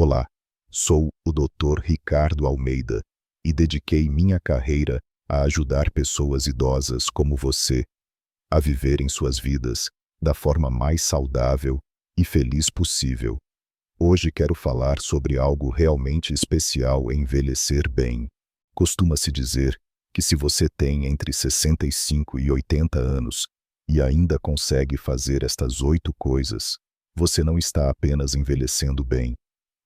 Olá, sou o Dr. Ricardo Almeida e dediquei minha carreira a ajudar pessoas idosas como você a viverem suas vidas da forma mais saudável e feliz possível. Hoje quero falar sobre algo realmente especial em envelhecer bem. Costuma-se dizer que se você tem entre 65 e 80 anos e ainda consegue fazer estas 8 coisas, você não está apenas envelhecendo bem.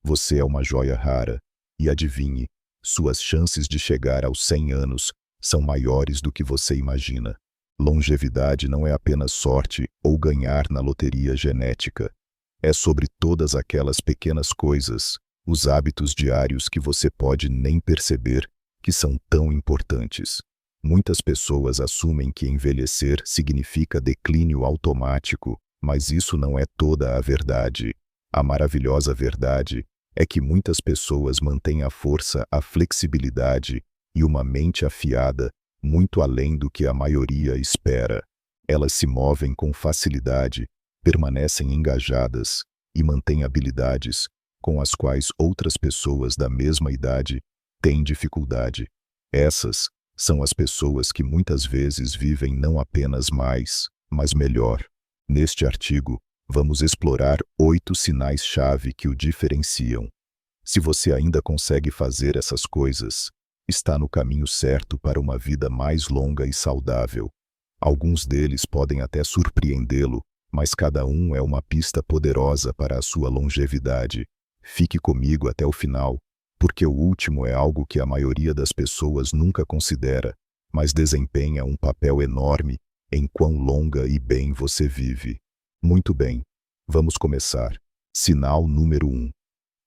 Você é uma joia rara, e adivinhe, suas chances de chegar aos 100 anos são maiores do que você imagina. Longevidade não é apenas sorte ou ganhar na loteria genética. É sobre todas aquelas pequenas coisas, os hábitos diários que você pode nem perceber, que são tão importantes. Muitas pessoas assumem que envelhecer significa declínio automático, mas isso não é toda a verdade. A maravilhosa verdade é que muitas pessoas mantêm a força, a flexibilidade e uma mente afiada muito além do que a maioria espera. Elas se movem com facilidade, permanecem engajadas e mantêm habilidades com as quais outras pessoas da mesma idade têm dificuldade. Essas são as pessoas que muitas vezes vivem não apenas mais, mas melhor. Neste artigo, vamos explorar 8 sinais-chave que o diferenciam. Se você ainda consegue fazer essas coisas, está no caminho certo para uma vida mais longa e saudável. Alguns deles podem até surpreendê-lo, mas cada um é uma pista poderosa para a sua longevidade. Fique comigo até o final, porque o último é algo que a maioria das pessoas nunca considera, mas desempenha um papel enorme em quão longa e bem você vive. Muito bem, vamos começar. Sinal número 1.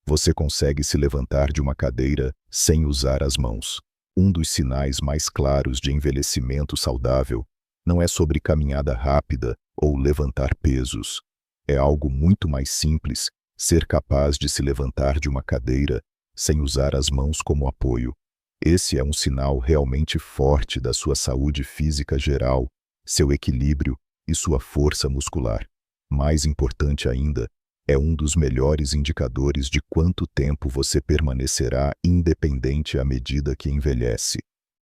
Você consegue se levantar de uma cadeira sem usar as mãos. Um dos sinais mais claros de envelhecimento saudável não é sobre caminhada rápida ou levantar pesos. É algo muito mais simples, ser capaz de se levantar de uma cadeira sem usar as mãos como apoio. Esse é um sinal realmente forte da sua saúde física geral, seu equilíbrio e sua força muscular. Mais importante ainda, é um dos melhores indicadores de quanto tempo você permanecerá independente à medida que envelhece.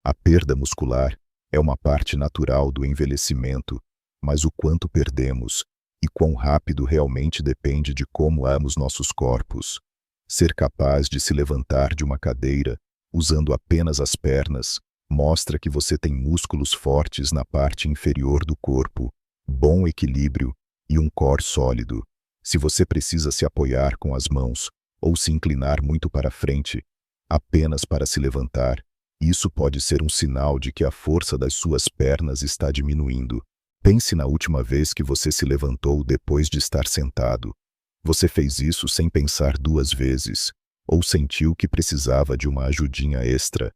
A perda muscular é uma parte natural do envelhecimento, mas o quanto perdemos e quão rápido realmente depende de como amamos nossos corpos. Ser capaz de se levantar de uma cadeira, usando apenas as pernas, mostra que você tem músculos fortes na parte inferior do corpo, bom equilíbrio e um core sólido. Se você precisa se apoiar com as mãos ou se inclinar muito para frente, apenas para se levantar, isso pode ser um sinal de que a força das suas pernas está diminuindo. Pense na última vez que você se levantou depois de estar sentado. Você fez isso sem pensar 2 vezes, ou sentiu que precisava de uma ajudinha extra.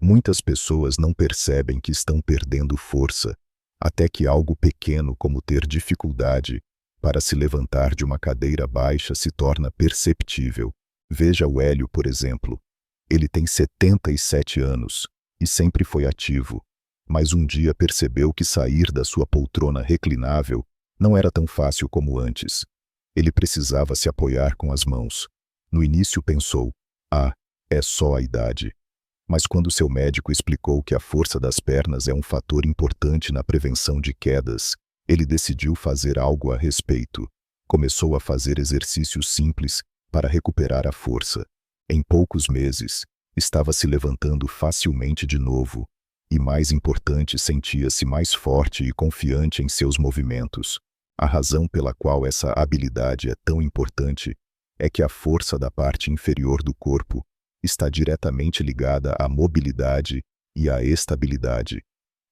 Muitas pessoas não percebem que estão perdendo força, até que algo pequeno como ter dificuldade para se levantar de uma cadeira baixa se torna perceptível. Veja o Hélio, por exemplo. Ele tem 77 anos e sempre foi ativo, mas um dia percebeu que sair da sua poltrona reclinável não era tão fácil como antes. Ele precisava se apoiar com as mãos. No início pensou, é só a idade. Mas quando seu médico explicou que a força das pernas é um fator importante na prevenção de quedas, ele decidiu fazer algo a respeito. Começou a fazer exercícios simples para recuperar a força. Em poucos meses, estava se levantando facilmente de novo, e mais importante, sentia-se mais forte e confiante em seus movimentos. A razão pela qual essa habilidade é tão importante é que a força da parte inferior do corpo está diretamente ligada à mobilidade e à estabilidade.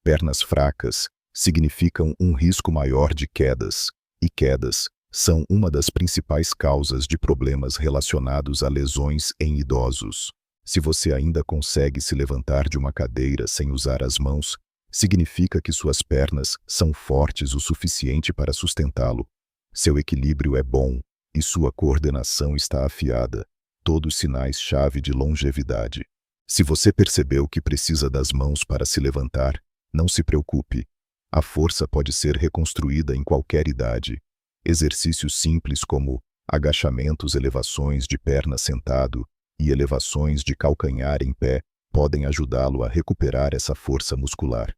Pernas fracas significam um risco maior de quedas, e quedas são uma das principais causas de problemas relacionados a lesões em idosos. Se você ainda consegue se levantar de uma cadeira sem usar as mãos, significa que suas pernas são fortes o suficiente para sustentá-lo. Seu equilíbrio é bom e sua coordenação está afiada, todos sinais-chave de longevidade. Se você percebeu que precisa das mãos para se levantar, não se preocupe. A força pode ser reconstruída em qualquer idade. Exercícios simples como Agachamentos, elevações de perna sentado e elevações de calcanhar em pé podem ajudá-lo a recuperar essa força muscular.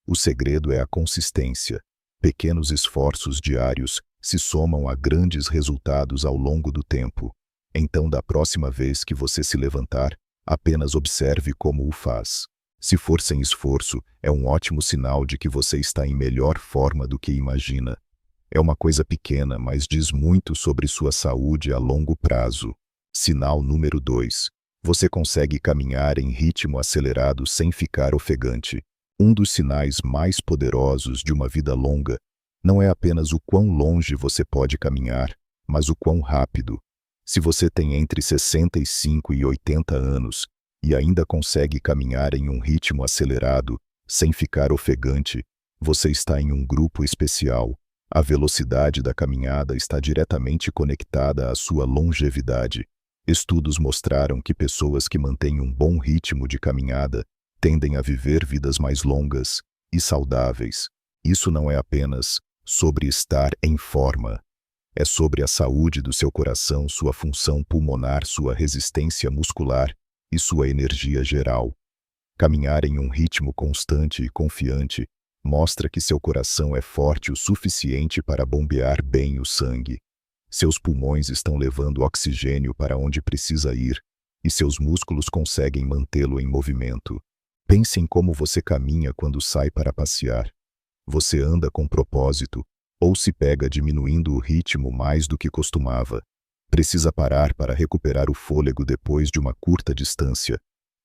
O segredo é a consistência. Pequenos esforços diários se somam a grandes resultados ao longo do tempo. Então, da próxima vez que você se levantar, apenas observe como o faz. Se for sem esforço, é um ótimo sinal de que você está em melhor forma do que imagina. É uma coisa pequena, mas diz muito sobre sua saúde a longo prazo. Sinal número 2. Você consegue caminhar em ritmo acelerado sem ficar ofegante. Um dos sinais mais poderosos de uma vida longa não é apenas o quão longe você pode caminhar, mas o quão rápido. Se você tem entre 65 e 80 anos e ainda consegue caminhar em um ritmo acelerado, sem ficar ofegante, você está em um grupo especial. A velocidade da caminhada está diretamente conectada à sua longevidade. Estudos mostraram que pessoas que mantêm um bom ritmo de caminhada tendem a viver vidas mais longas e saudáveis. Isso não é apenas sobre estar em forma. É sobre a saúde do seu coração, sua função pulmonar, sua resistência muscular e sua energia geral. Caminhar em um ritmo constante e confiante mostra que seu coração é forte o suficiente para bombear bem o sangue. Seus pulmões estão levando oxigênio para onde precisa ir e seus músculos conseguem mantê-lo em movimento. Pense em como você caminha quando sai para passear. Você anda com propósito ou se pega diminuindo o ritmo mais do que costumava. Precisa parar para recuperar o fôlego depois de uma curta distância.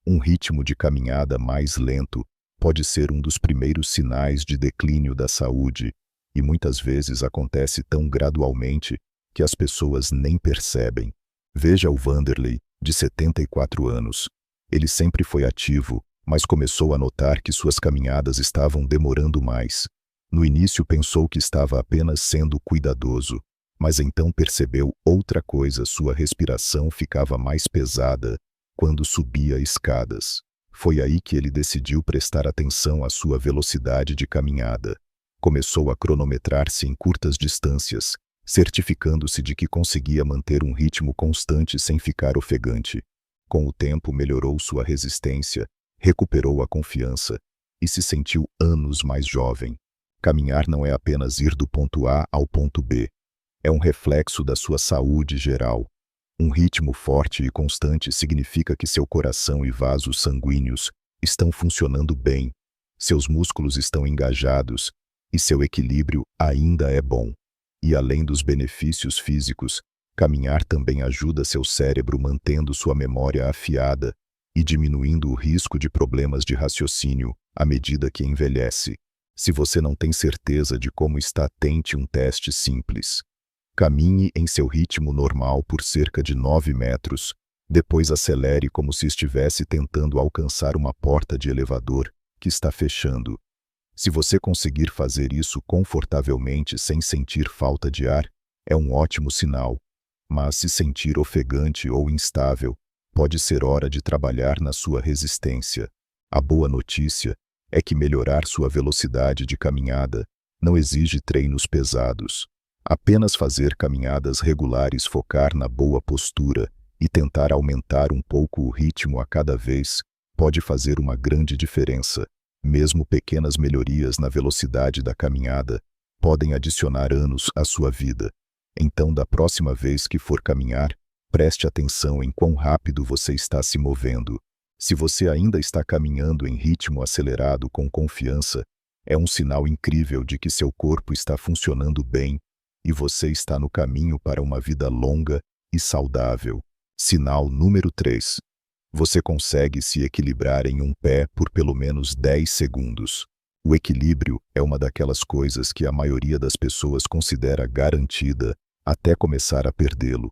Um ritmo de caminhada mais lento pode ser um dos primeiros sinais de declínio da saúde, e muitas vezes acontece tão gradualmente que as pessoas nem percebem. Veja o Vanderlei, de 74 anos. Ele sempre foi ativo, mas começou a notar que suas caminhadas estavam demorando mais. No início pensou que estava apenas sendo cuidadoso, mas então percebeu outra coisa: sua respiração ficava mais pesada quando subia escadas. Foi aí que ele decidiu prestar atenção à sua velocidade de caminhada. Começou a cronometrar-se em curtas distâncias, certificando-se de que conseguia manter um ritmo constante sem ficar ofegante. Com o tempo, melhorou sua resistência, recuperou a confiança e se sentiu anos mais jovem. Caminhar não é apenas ir do ponto A ao ponto B. É um reflexo da sua saúde geral. Um ritmo forte e constante significa que seu coração e vasos sanguíneos estão funcionando bem, seus músculos estão engajados e seu equilíbrio ainda é bom. E além dos benefícios físicos, caminhar também ajuda seu cérebro mantendo sua memória afiada e diminuindo o risco de problemas de raciocínio à medida que envelhece. Se você não tem certeza de como está, tente um teste simples. Caminhe em seu ritmo normal por cerca de 9 metros, depois acelere como se estivesse tentando alcançar uma porta de elevador que está fechando. Se você conseguir fazer isso confortavelmente sem sentir falta de ar, é um ótimo sinal. Mas se sentir ofegante ou instável, pode ser hora de trabalhar na sua resistência. A boa notícia é que melhorar sua velocidade de caminhada não exige treinos pesados. Apenas fazer caminhadas regulares, focar na boa postura e tentar aumentar um pouco o ritmo a cada vez pode fazer uma grande diferença. Mesmo pequenas melhorias na velocidade da caminhada podem adicionar anos à sua vida. Então, da próxima vez que for caminhar, preste atenção em quão rápido você está se movendo. Se você ainda está caminhando em ritmo acelerado com confiança, é um sinal incrível de que seu corpo está funcionando bem e você está no caminho para uma vida longa e saudável. Sinal número 3. Você consegue se equilibrar em um pé por pelo menos 10 segundos. O equilíbrio é uma daquelas coisas que a maioria das pessoas considera garantida até começar a perdê-lo.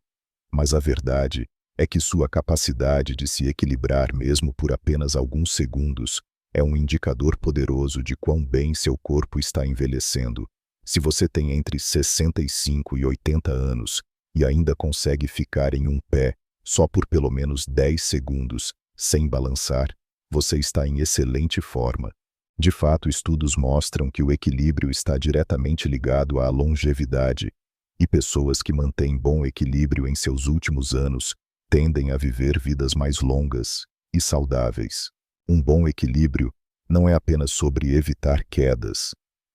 Mas a verdade é que sua capacidade de se equilibrar mesmo por apenas alguns segundos é um indicador poderoso de quão bem seu corpo está envelhecendo. Se você tem entre 65 e 80 anos e ainda consegue ficar em um pé só por pelo menos 10 segundos, sem balançar, você está em excelente forma. De fato, estudos mostram que o equilíbrio está diretamente ligado à longevidade. E pessoas que mantêm bom equilíbrio em seus últimos anos tendem a viver vidas mais longas e saudáveis. Um bom equilíbrio não é apenas sobre evitar quedas.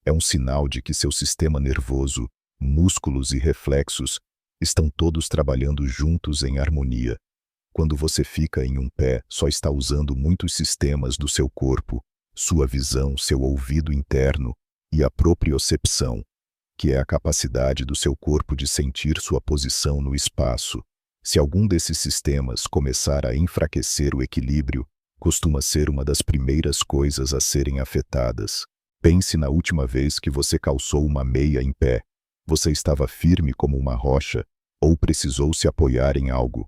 É um sinal de que seu sistema nervoso, músculos e reflexos estão todos trabalhando juntos em harmonia. Quando você fica em um pé, só está usando muitos sistemas do seu corpo, sua visão, seu ouvido interno e a propriocepção, que é a capacidade do seu corpo de sentir sua posição no espaço. Se algum desses sistemas começar a enfraquecer o equilíbrio, costuma ser uma das primeiras coisas a serem afetadas. Pense na última vez que você calçou uma meia em pé. Você estava firme como uma rocha ou precisou se apoiar em algo?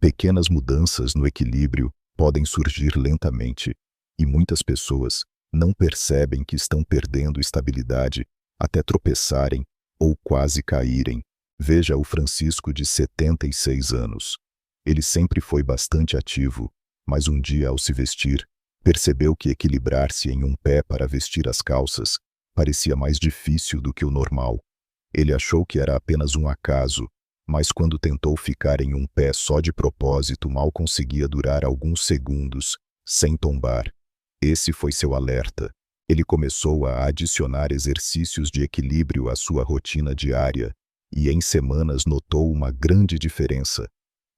Pequenas mudanças no equilíbrio podem surgir lentamente, e muitas pessoas não percebem que estão perdendo estabilidade até tropeçarem ou quase caírem. Veja o Francisco de 76 anos. Ele sempre foi bastante ativo, mas um dia ao se vestir, percebeu que equilibrar-se em um pé para vestir as calças parecia mais difícil do que o normal. Ele achou que era apenas um acaso, mas quando tentou ficar em um pé só de propósito, mal conseguia durar alguns segundos, sem tombar. Esse foi seu alerta. Ele começou a adicionar exercícios de equilíbrio à sua rotina diária e em semanas notou uma grande diferença,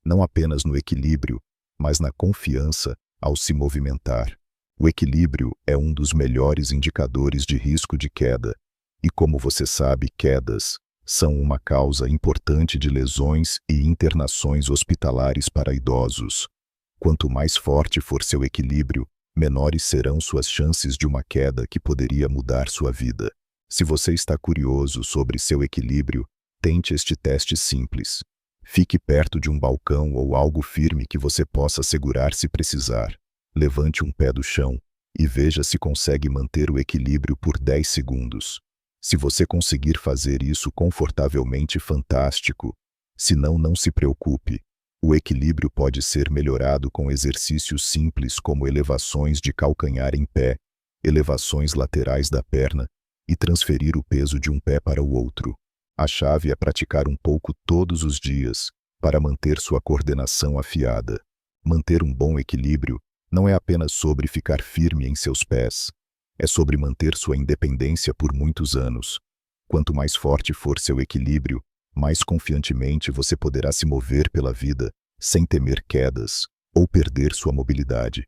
não apenas no equilíbrio, mas na confiança ao se movimentar. O equilíbrio é um dos melhores indicadores de risco de queda, e como você sabe, quedas são uma causa importante de lesões e internações hospitalares para idosos. Quanto mais forte for seu equilíbrio, menores serão suas chances de uma queda que poderia mudar sua vida. Se você está curioso sobre seu equilíbrio, tente este teste simples. Fique perto de um balcão ou algo firme que você possa segurar se precisar. Levante um pé do chão e veja se consegue manter o equilíbrio por 10 segundos. Se você conseguir fazer isso confortavelmente, fantástico. Se não, não se preocupe. O equilíbrio pode ser melhorado com exercícios simples como elevações de calcanhar em pé, elevações laterais da perna e transferir o peso de um pé para o outro. A chave é praticar um pouco todos os dias para manter sua coordenação afiada. Manter um bom equilíbrio não é apenas sobre ficar firme em seus pés. É sobre manter sua independência por muitos anos. Quanto mais forte for seu equilíbrio, mais confiantemente você poderá se mover pela vida, sem temer quedas ou perder sua mobilidade.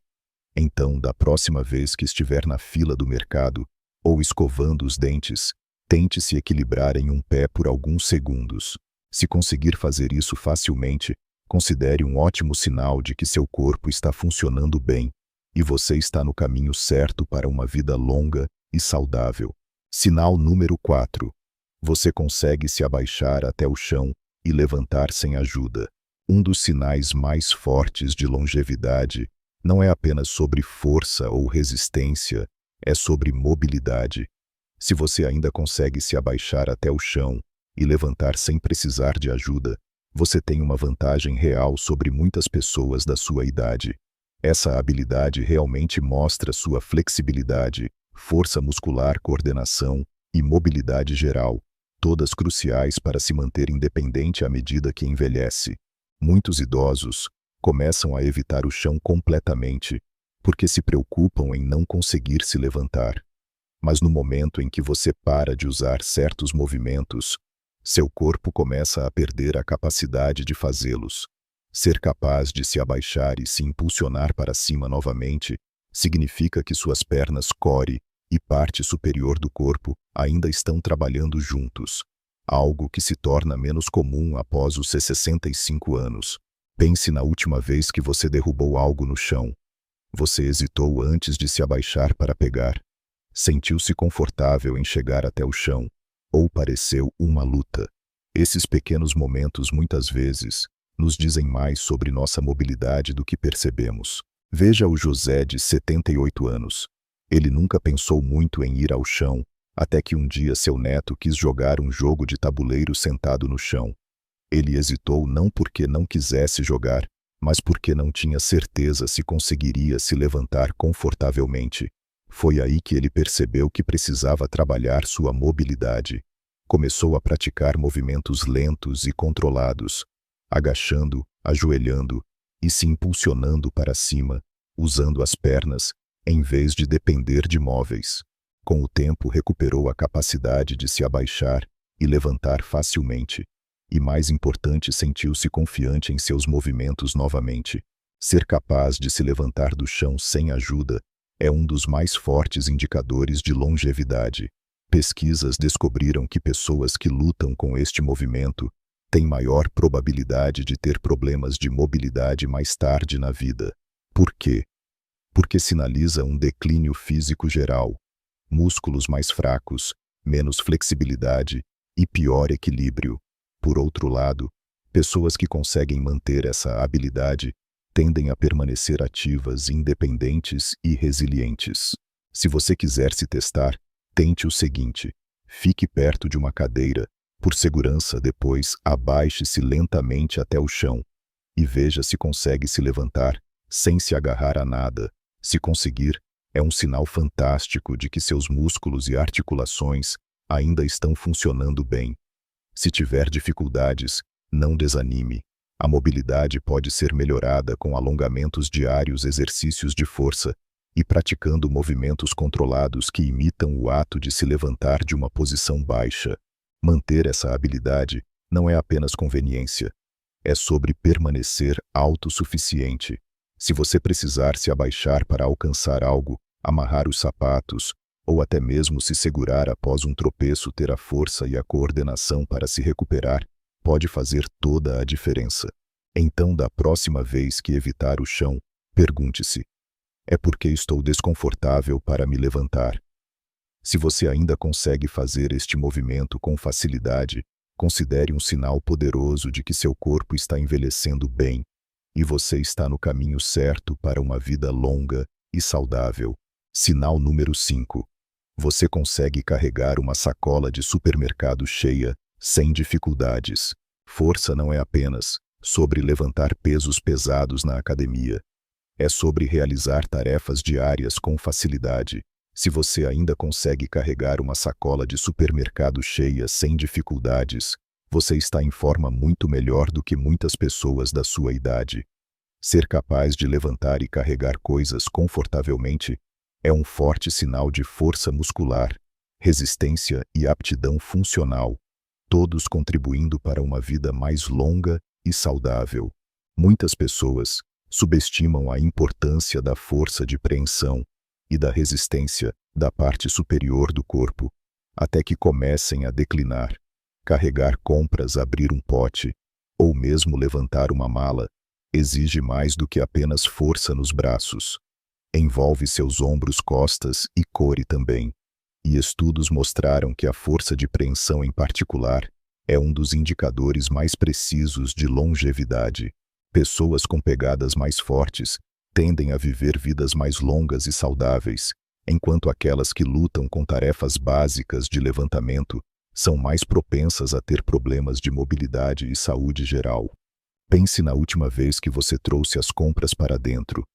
Então, da próxima vez que estiver na fila do mercado ou escovando os dentes, tente se equilibrar em um pé por alguns segundos. Se conseguir fazer isso facilmente, considere um ótimo sinal de que seu corpo está funcionando bem e você está no caminho certo para uma vida longa e saudável. Sinal número 4. Você consegue se abaixar até o chão e levantar sem ajuda. Um dos sinais mais fortes de longevidade não é apenas sobre força ou resistência, é sobre mobilidade. Se você ainda consegue se abaixar até o chão e levantar sem precisar de ajuda, você tem uma vantagem real sobre muitas pessoas da sua idade. Essa habilidade realmente mostra sua flexibilidade, força muscular, coordenação e mobilidade geral, todas cruciais para se manter independente à medida que envelhece. Muitos idosos começam a evitar o chão completamente porque se preocupam em não conseguir se levantar. Mas no momento em que você para de usar certos movimentos, seu corpo começa a perder a capacidade de fazê-los. Ser capaz de se abaixar e se impulsionar para cima novamente significa que suas pernas, core e parte superior do corpo ainda estão trabalhando juntos, algo que se torna menos comum após os 65 anos. Pense na última vez que você derrubou algo no chão. Você hesitou antes de se abaixar para pegar. Sentiu-se confortável em chegar até o chão, ou pareceu uma luta. Esses pequenos momentos muitas vezes nos dizem mais sobre nossa mobilidade do que percebemos. Veja o José de 78 anos. Ele nunca pensou muito em ir ao chão, até que um dia seu neto quis jogar um jogo de tabuleiro sentado no chão. Ele hesitou não porque não quisesse jogar, mas porque não tinha certeza se conseguiria se levantar confortavelmente. Foi aí que ele percebeu que precisava trabalhar sua mobilidade. Começou a praticar movimentos lentos e controlados, agachando, ajoelhando e se impulsionando para cima, usando as pernas, em vez de depender de móveis. Com o tempo, recuperou a capacidade de se abaixar e levantar facilmente. E mais importante, sentiu-se confiante em seus movimentos novamente. Ser capaz de se levantar do chão sem ajuda é um dos mais fortes indicadores de longevidade. Pesquisas descobriram que pessoas que lutam com este movimento têm maior probabilidade de ter problemas de mobilidade mais tarde na vida. Por quê? Porque sinaliza um declínio físico geral, músculos mais fracos, menos flexibilidade e pior equilíbrio. Por outro lado, pessoas que conseguem manter essa habilidade tendem a permanecer ativas, independentes e resilientes. Se você quiser se testar, tente o seguinte: fique perto de uma cadeira. Por segurança, depois abaixe-se lentamente até o chão e veja se consegue se levantar sem se agarrar a nada. Se conseguir, é um sinal fantástico de que seus músculos e articulações ainda estão funcionando bem. Se tiver dificuldades, não desanime. A mobilidade pode ser melhorada com alongamentos diários, exercícios de força e praticando movimentos controlados que imitam o ato de se levantar de uma posição baixa. Manter essa habilidade não é apenas conveniência, é sobre permanecer autossuficiente. Se você precisar se abaixar para alcançar algo, amarrar os sapatos, ou até mesmo se segurar após um tropeço, ter a força e a coordenação para se recuperar, pode fazer toda a diferença. Então, da próxima vez que evitar o chão, pergunte-se: é porque estou desconfortável para me levantar? Se você ainda consegue fazer este movimento com facilidade, considere um sinal poderoso de que seu corpo está envelhecendo bem e você está no caminho certo para uma vida longa e saudável. Sinal número 5. Você consegue carregar uma sacola de supermercado cheia sem dificuldades. Força não é apenas sobre levantar pesos pesados na academia. É sobre realizar tarefas diárias com facilidade. Se você ainda consegue carregar uma sacola de supermercado cheia sem dificuldades, você está em forma muito melhor do que muitas pessoas da sua idade. Ser capaz de levantar e carregar coisas confortavelmente é um forte sinal de força muscular, resistência e aptidão funcional, todos contribuindo para uma vida mais longa e saudável. Muitas pessoas subestimam a importância da força de preensão e da resistência da parte superior do corpo, até que comecem a declinar. Carregar compras, abrir um pote, ou mesmo levantar uma mala, exige mais do que apenas força nos braços. Envolve seus ombros, costas e core também. E estudos mostraram que a força de preensão em particular é um dos indicadores mais precisos de longevidade. Pessoas com pegadas mais fortes tendem a viver vidas mais longas e saudáveis, enquanto aquelas que lutam com tarefas básicas de levantamento são mais propensas a ter problemas de mobilidade e saúde geral. Pense na última vez que você trouxe as compras para dentro.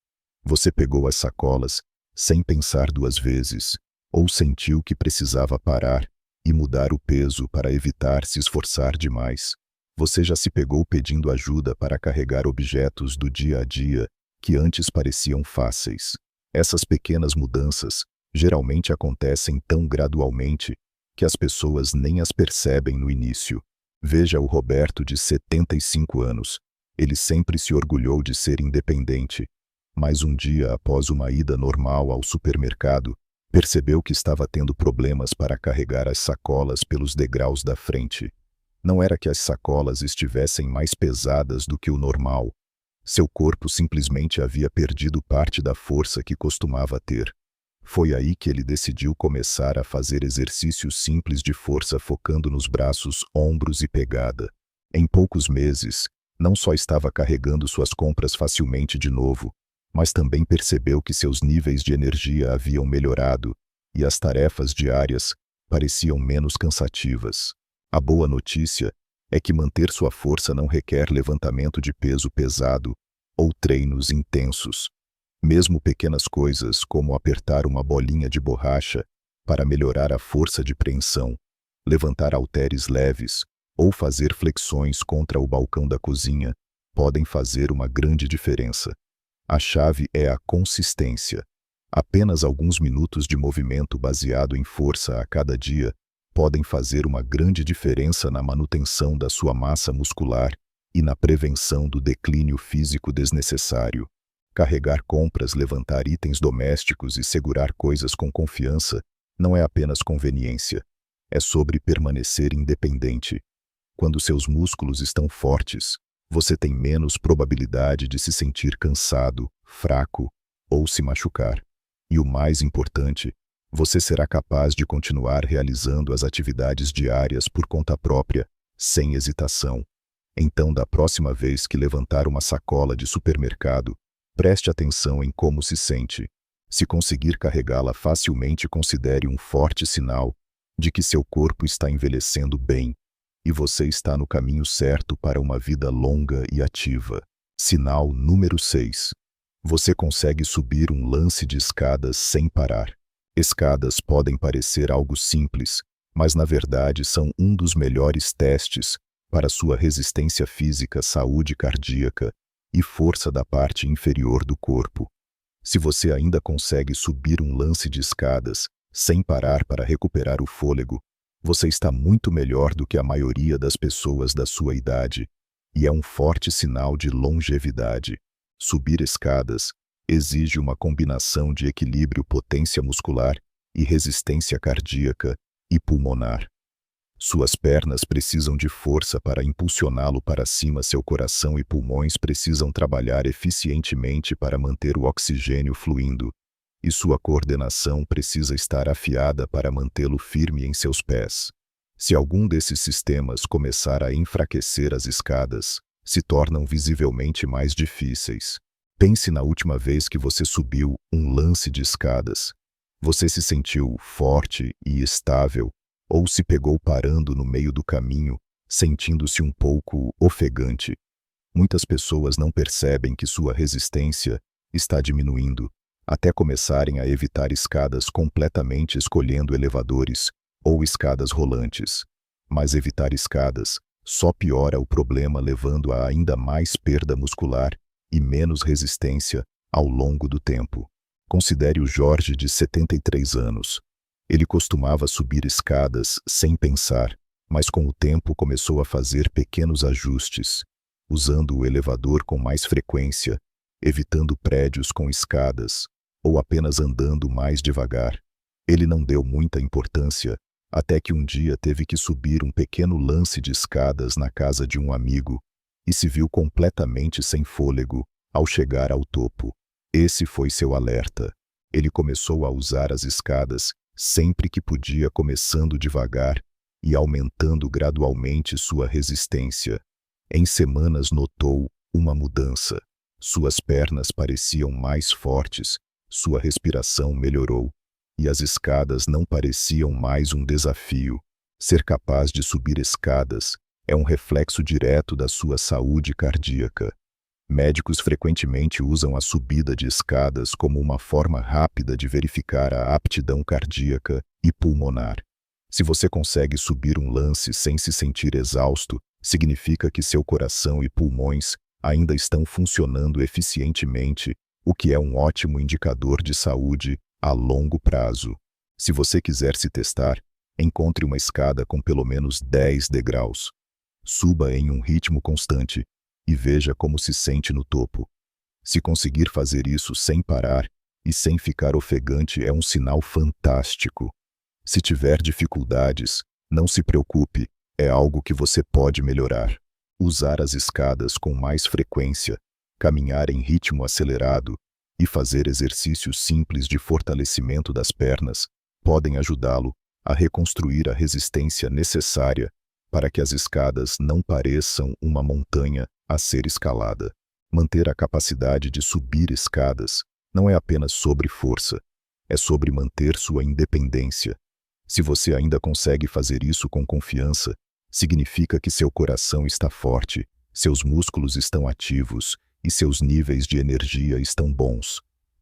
Você pegou as sacolas sem pensar duas vezes, ou sentiu que precisava parar e mudar o peso para evitar se esforçar demais. Você já se pegou pedindo ajuda para carregar objetos do dia a dia que antes pareciam fáceis. Essas pequenas mudanças geralmente acontecem tão gradualmente que as pessoas nem as percebem no início. Veja o Roberto, de 75 anos. Ele sempre se orgulhou de ser independente, mas um dia, após uma ida normal ao supermercado, percebeu que estava tendo problemas para carregar as sacolas pelos degraus da frente. Não era que as sacolas estivessem mais pesadas do que o normal. Seu corpo simplesmente havia perdido parte da força que costumava ter. Foi aí que ele decidiu começar a fazer exercícios simples de força, focando nos braços, ombros e pegada. Em poucos meses, não só estava carregando suas compras facilmente de novo, mas também percebeu que seus níveis de energia haviam melhorado e as tarefas diárias pareciam menos cansativas. A boa notícia é que manter sua força não requer levantamento de peso pesado ou treinos intensos. Mesmo pequenas coisas como apertar uma bolinha de borracha para melhorar a força de preensão Levantar halteres leves ou fazer flexões contra o balcão da cozinha podem fazer uma grande diferença. A chave é a consistência. Apenas alguns minutos de movimento baseado em força a cada dia podem fazer uma grande diferença na manutenção da sua massa muscular e na prevenção do declínio físico desnecessário. Carregar compras, levantar itens domésticos e segurar coisas com confiança não é apenas conveniência, é sobre permanecer independente. Quando seus músculos estão fortes, você tem menos probabilidade de se sentir cansado, fraco ou se machucar. E o mais importante, você será capaz de continuar realizando as atividades diárias por conta própria, sem hesitação. Então, da próxima vez que levantar uma sacola de supermercado, preste atenção em como se sente. Se conseguir carregá-la facilmente, considere um forte sinal de que seu corpo está envelhecendo bem e você está no caminho certo para uma vida longa e ativa. Sinal número 6. Você consegue subir um lance de escadas sem parar. Escadas podem parecer algo simples, mas na verdade são um dos melhores testes para sua resistência física, saúde cardíaca e força da parte inferior do corpo. Se você ainda consegue subir um lance de escadas sem parar para recuperar o fôlego, você está muito melhor do que a maioria das pessoas da sua idade, e é um forte sinal de longevidade. Subir escadas exige uma combinação de equilíbrio, potência muscular e resistência cardíaca e pulmonar. Suas pernas precisam de força para impulsioná-lo para cima, seu coração e pulmões precisam trabalhar eficientemente para manter o oxigênio fluindo, e sua coordenação precisa estar afiada para mantê-lo firme em seus pés. Se algum desses sistemas começar a enfraquecer, as escadas se tornam visivelmente mais difíceis. Pense na última vez que você subiu um lance de escadas. Você se sentiu forte e estável, ou se pegou parando no meio do caminho, sentindo-se um pouco ofegante? Muitas pessoas não percebem que sua resistência está diminuindo, até começarem a evitar escadas completamente, escolhendo elevadores ou escadas rolantes. Mas evitar escadas só piora o problema, levando a ainda mais perda muscular e menos resistência ao longo do tempo. Considere o Jorge, de 73 anos. Ele costumava subir escadas sem pensar, mas com o tempo começou a fazer pequenos ajustes, usando o elevador com mais frequência, evitando prédios com escadas, ou apenas andando mais devagar. Ele não deu muita importância, até que um dia teve que subir um pequeno lance de escadas na casa de um amigo, e se viu completamente sem fôlego ao chegar ao topo. Esse foi seu alerta. Ele começou a usar as escadas sempre que podia, começando devagar e aumentando gradualmente sua resistência. Em semanas notou uma mudança. Suas pernas pareciam mais fortes, sua respiração melhorou, e as escadas não pareciam mais um desafio. Ser capaz de subir escadas é um reflexo direto da sua saúde cardíaca. Médicos frequentemente usam a subida de escadas como uma forma rápida de verificar a aptidão cardíaca e pulmonar. Se você consegue subir um lance sem se sentir exausto, significa que seu coração e pulmões ainda estão funcionando eficientemente, o que é um ótimo indicador de saúde a longo prazo. Se você quiser se testar, encontre uma escada com pelo menos 10 degraus. Suba em um ritmo constante e veja como se sente no topo. Se conseguir fazer isso sem parar e sem ficar ofegante, é um sinal fantástico. Se tiver dificuldades, não se preocupe, é algo que você pode melhorar. Usar as escadas com mais frequência, caminhar em ritmo acelerado e fazer exercícios simples de fortalecimento das pernas podem ajudá-lo a reconstruir a resistência necessária para que as escadas não pareçam uma montanha a ser escalada. Manter a capacidade de subir escadas não é apenas sobre força, é sobre manter sua independência. Se você ainda consegue fazer isso com confiança, significa que seu coração está forte, seus músculos estão ativos e seus níveis de energia estão bons.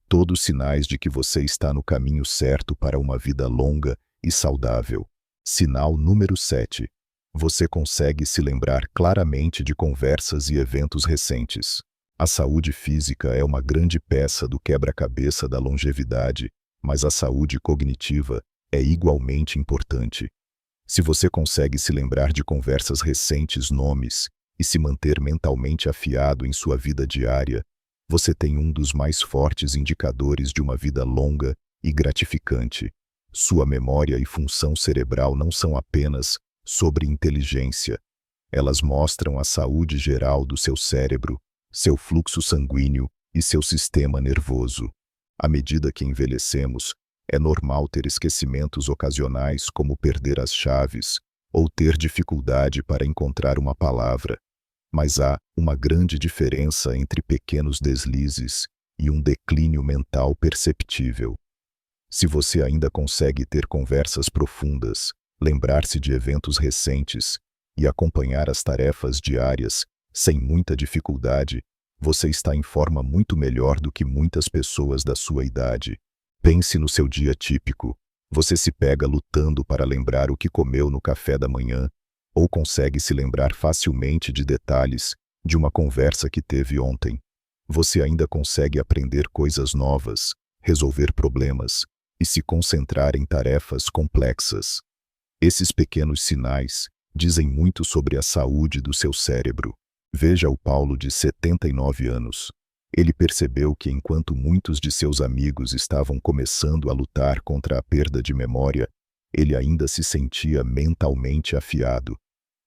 Todos sinais de que você está no caminho certo para uma vida longa e saudável. Sinal número 7. Você consegue se lembrar claramente de conversas e eventos recentes. A saúde física é uma grande peça do quebra-cabeça da longevidade, mas a saúde cognitiva é igualmente importante. Se você consegue se lembrar de conversas recentes, nomes, e se manter mentalmente afiado em sua vida diária, você tem um dos mais fortes indicadores de uma vida longa e gratificante. Sua memória e função cerebral não são apenas sobre inteligência. Elas mostram a saúde geral do seu cérebro, seu fluxo sanguíneo e seu sistema nervoso. À medida que envelhecemos, é normal ter esquecimentos ocasionais, como perder as chaves ou ter dificuldade para encontrar uma palavra. Mas há uma grande diferença entre pequenos deslizes e um declínio mental perceptível. Se você ainda consegue ter conversas profundas, lembrar-se de eventos recentes e acompanhar as tarefas diárias sem muita dificuldade, você está em forma muito melhor do que muitas pessoas da sua idade. Pense no seu dia típico. Você se pega lutando para lembrar o que comeu no café da manhã, ou consegue se lembrar facilmente de detalhes de uma conversa que teve ontem. Você ainda consegue aprender coisas novas, resolver problemas e se concentrar em tarefas complexas. Esses pequenos sinais dizem muito sobre a saúde do seu cérebro. Veja o Paulo de 79 anos. Ele percebeu que enquanto muitos de seus amigos estavam começando a lutar contra a perda de memória, ele ainda se sentia mentalmente afiado.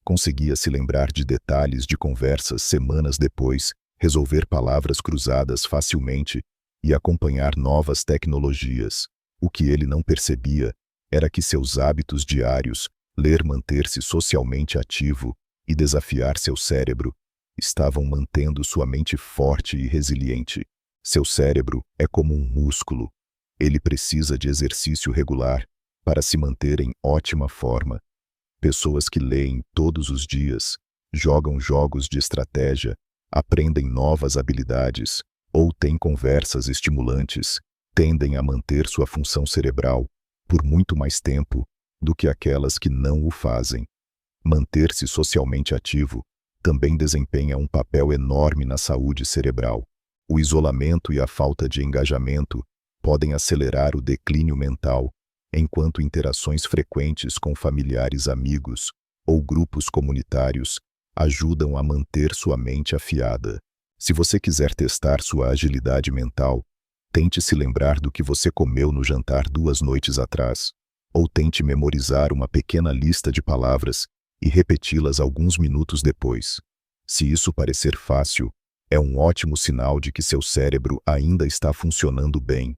Conseguia se lembrar de detalhes de conversas semanas depois, resolver palavras cruzadas facilmente e acompanhar novas tecnologias. O que ele não percebia era que seus hábitos diários, ler, manter-se socialmente ativo e desafiar seu cérebro, estavam mantendo sua mente forte e resiliente. Seu cérebro é como um músculo. Ele precisa de exercício regular para se manter em ótima forma. Pessoas que leem todos os dias, jogam jogos de estratégia, aprendem novas habilidades ou têm conversas estimulantes, tendem a manter sua função cerebral por muito mais tempo do que aquelas que não o fazem. Manter-se socialmente ativo também desempenha um papel enorme na saúde cerebral. O isolamento e a falta de engajamento podem acelerar o declínio mental, enquanto interações frequentes com familiares, amigos ou grupos comunitários ajudam a manter sua mente afiada. Se você quiser testar sua agilidade mental, tente se lembrar do que você comeu no jantar 2 noites atrás, ou tente memorizar uma pequena lista de palavras e repeti-las alguns minutos depois. Se isso parecer fácil, é um ótimo sinal de que seu cérebro ainda está funcionando bem.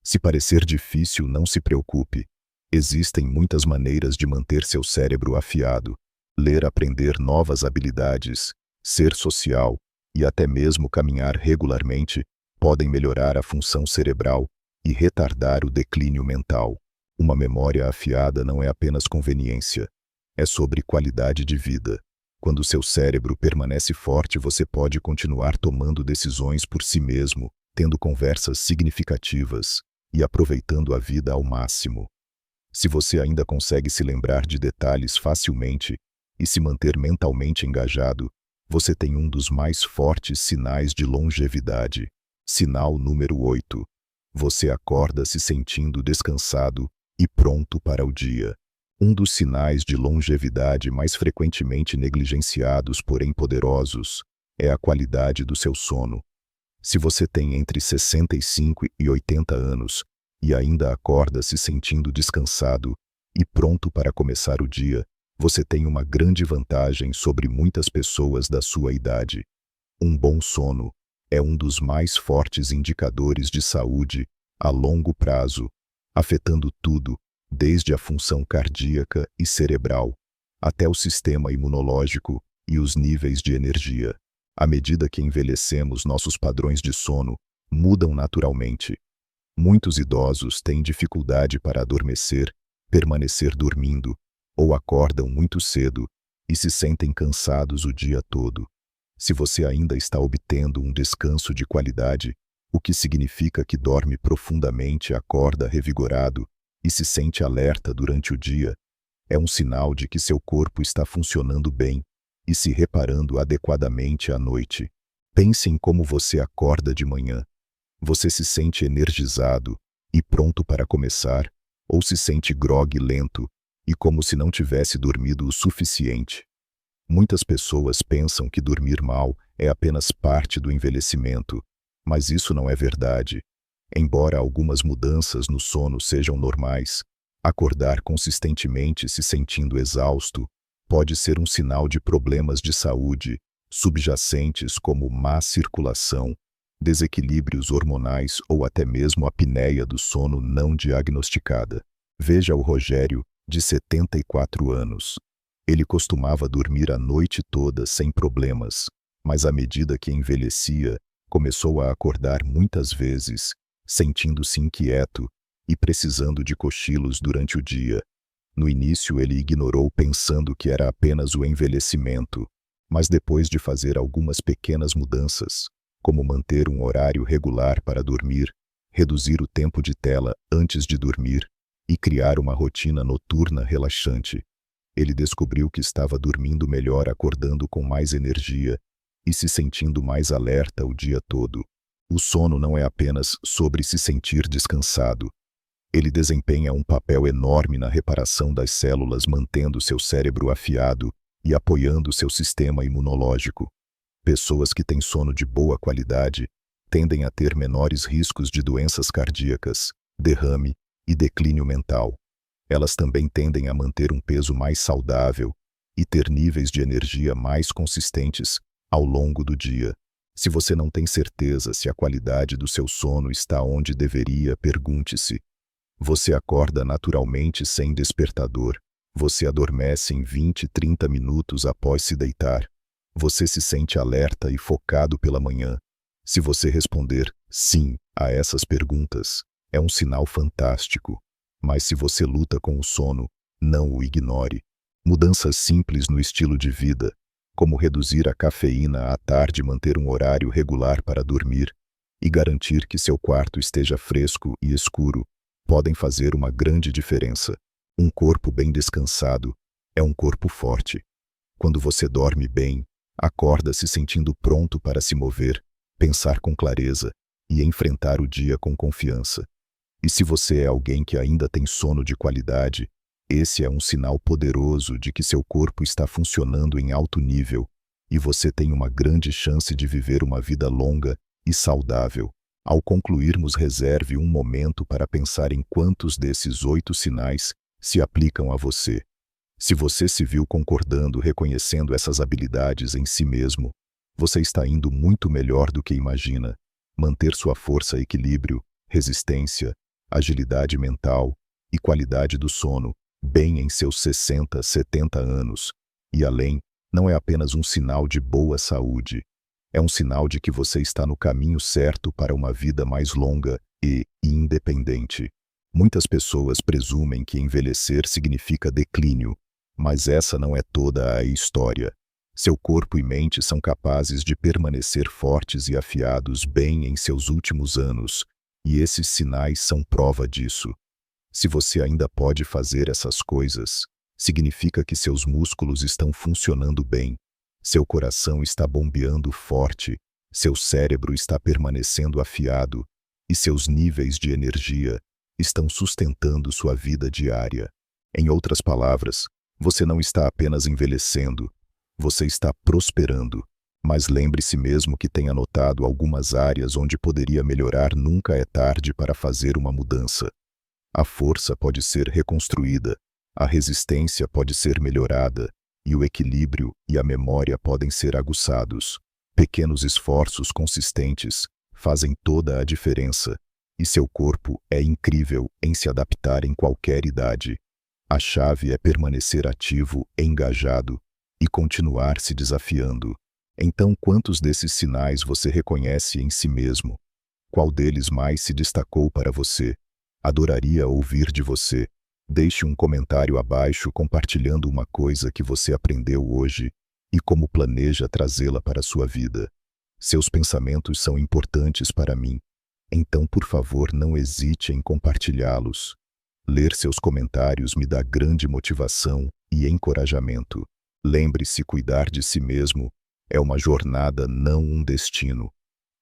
Se parecer difícil, não se preocupe. Existem muitas maneiras de manter seu cérebro afiado. Ler, aprender novas habilidades, ser social e até mesmo caminhar regularmente podem melhorar a função cerebral e retardar o declínio mental. Uma memória afiada não é apenas conveniência, é sobre qualidade de vida. Quando seu cérebro permanece forte, você pode continuar tomando decisões por si mesmo, tendo conversas significativas e aproveitando a vida ao máximo. Se você ainda consegue se lembrar de detalhes facilmente e se manter mentalmente engajado, você tem um dos mais fortes sinais de longevidade. Sinal número 8. Você acorda se sentindo descansado e pronto para o dia. Um dos sinais de longevidade mais frequentemente negligenciados, porém poderosos, é a qualidade do seu sono. Se você tem entre 65 e 80 anos e ainda acorda se sentindo descansado e pronto para começar o dia, você tem uma grande vantagem sobre muitas pessoas da sua idade. Um bom sono é um dos mais fortes indicadores de saúde a longo prazo, afetando tudo, desde a função cardíaca e cerebral, até o sistema imunológico e os níveis de energia. À medida que envelhecemos, nossos padrões de sono mudam naturalmente. Muitos idosos têm dificuldade para adormecer, permanecer dormindo, ou acordam muito cedo e se sentem cansados o dia todo. Se você ainda está obtendo um descanso de qualidade, o que significa que dorme profundamente, acorda revigorado e se sente alerta durante o dia, É um sinal de que seu corpo está funcionando bem e se reparando adequadamente à noite. Pense em como você acorda de manhã. Você se sente energizado e pronto para começar, ou se sente grogue lento e como se não tivesse dormido o suficiente? Muitas pessoas pensam que dormir mal é apenas parte do envelhecimento, mas isso não é verdade. Embora algumas mudanças no sono sejam normais, acordar consistentemente se sentindo exausto pode ser um sinal de problemas de saúde subjacentes como má circulação, desequilíbrios hormonais ou até mesmo apneia do sono não diagnosticada. Veja o Rogério, de 74 anos. Ele costumava dormir a noite toda sem problemas, mas à medida que envelhecia, começou a acordar muitas vezes, sentindo-se inquieto e precisando de cochilos durante o dia. No início ele ignorou pensando que era apenas o envelhecimento, mas depois de fazer algumas pequenas mudanças, como manter um horário regular para dormir, reduzir o tempo de tela antes de dormir e criar uma rotina noturna relaxante, ele descobriu que estava dormindo melhor, acordando com mais energia e se sentindo mais alerta o dia todo. O sono não é apenas sobre se sentir descansado. Ele desempenha um papel enorme na reparação das células, mantendo seu cérebro afiado e apoiando seu sistema imunológico. Pessoas que têm sono de boa qualidade tendem a ter menores riscos de doenças cardíacas, derrame e declínio mental. Elas também tendem a manter um peso mais saudável e ter níveis de energia mais consistentes ao longo do dia. Se você não tem certeza se a qualidade do seu sono está onde deveria, pergunte-se: você acorda naturalmente sem despertador? Você adormece em 20, 30 minutos após se deitar? Você se sente alerta e focado pela manhã? Se você responder sim a essas perguntas, é um sinal fantástico. Mas se você luta com o sono, não o ignore. Mudanças simples no estilo de vida, como reduzir a cafeína à tarde, manter um horário regular para dormir e garantir que seu quarto esteja fresco e escuro, podem fazer uma grande diferença. Um corpo bem descansado é um corpo forte. Quando você dorme bem, acorda se sentindo pronto para se mover, pensar com clareza e enfrentar o dia com confiança. E se você é alguém que ainda tem sono de qualidade, esse é um sinal poderoso de que seu corpo está funcionando em alto nível e você tem uma grande chance de viver uma vida longa e saudável. Ao concluirmos, reserve um momento para pensar em quantos desses 8 sinais se aplicam a você. Se você se viu concordando, reconhecendo essas habilidades em si mesmo, você está indo muito melhor do que imagina. Manter sua força, equilíbrio, resistência, agilidade mental e qualidade do sono bem em seus 60, 70 anos e além, não é apenas um sinal de boa saúde. É um sinal de que você está no caminho certo para uma vida mais longa e independente. Muitas pessoas presumem que envelhecer significa declínio, mas essa não é toda a história. Seu corpo e mente são capazes de permanecer fortes e afiados bem em seus últimos anos, e esses sinais são prova disso. Se você ainda pode fazer essas coisas, significa que seus músculos estão funcionando bem, seu coração está bombeando forte, seu cérebro está permanecendo afiado e seus níveis de energia estão sustentando sua vida diária. Em outras palavras, você não está apenas envelhecendo, você está prosperando. Mas lembre-se, mesmo que tenha notado algumas áreas onde poderia melhorar, nunca é tarde para fazer uma mudança. A força pode ser reconstruída, a resistência pode ser melhorada, e o equilíbrio e a memória podem ser aguçados. Pequenos esforços consistentes fazem toda a diferença, e seu corpo é incrível em se adaptar em qualquer idade. A chave é permanecer ativo, engajado e continuar se desafiando. Então, quantos desses sinais você reconhece em si mesmo? Qual deles mais se destacou para você? Adoraria ouvir de você. Deixe um comentário abaixo compartilhando uma coisa que você aprendeu hoje e como planeja trazê-la para a sua vida. Seus pensamentos são importantes para mim, então por favor não hesite em compartilhá-los. Ler seus comentários me dá grande motivação e encorajamento. Lembre-se, cuidar de si mesmo é uma jornada, não um destino.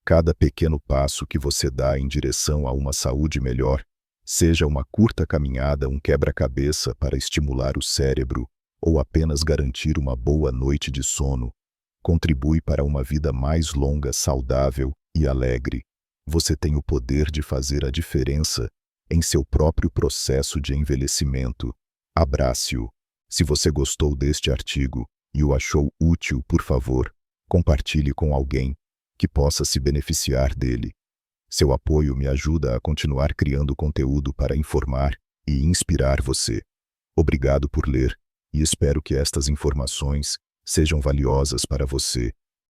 Cada pequeno passo que você dá em direção a uma saúde melhor, seja uma curta caminhada, um quebra-cabeça para estimular o cérebro, ou apenas garantir uma boa noite de sono, contribui para uma vida mais longa, saudável e alegre. Você tem o poder de fazer a diferença em seu próprio processo de envelhecimento. Abrace-o. Se você gostou deste artigo e o achou útil, por favor, compartilhe com alguém que possa se beneficiar dele. Seu apoio me ajuda a continuar criando conteúdo para informar e inspirar você. Obrigado por ler, e espero que estas informações sejam valiosas para você